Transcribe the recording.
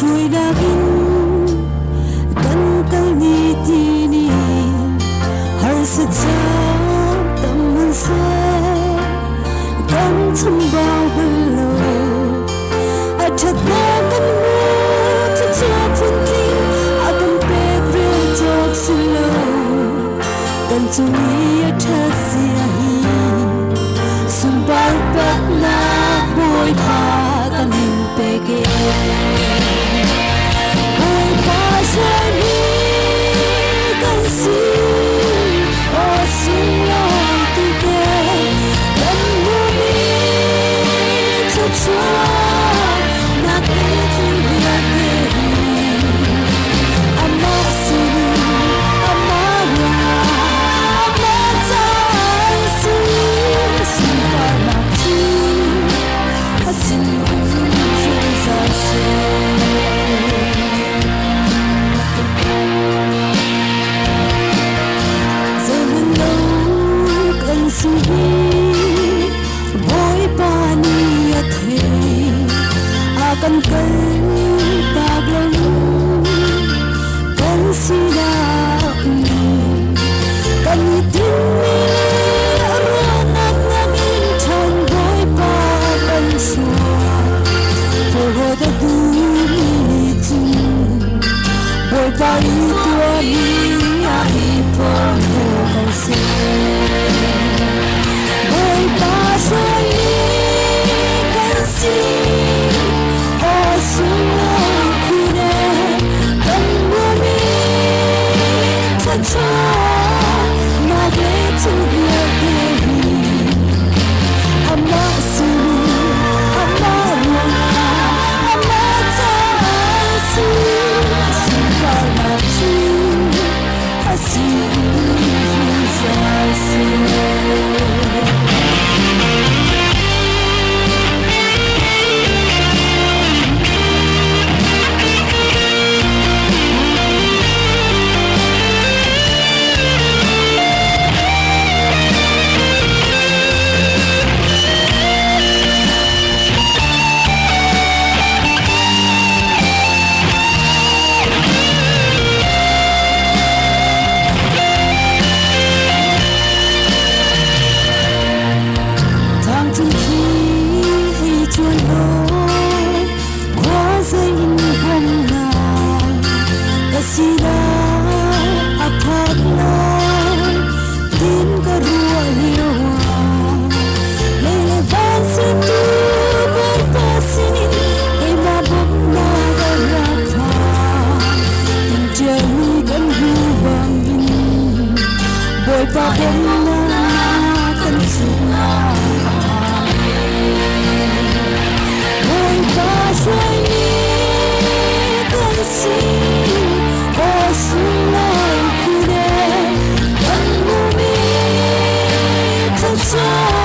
Suy đã in căn căn ni tini har sa cha tâm man sa căn chăm bao balo a thật ba căn mu cha cha phun tin a căn pe pre chok silo căn chung ni a tha sia hi sum bar pat na boy pa căn hin pe ke căn cây ta gắng căn si đã căn tin ra nang in thang boy pa căn xua for ho da du ni tu boy pa i tua ni ai por ho kan se boy pa so ni căn si sida athak na tin ka ruwa hiwa lele ban se tu ber pasinin e ma bok na ga rakha tin jai kan hu bang bin boy pa bom na kan su na boy pa shai ni kan si so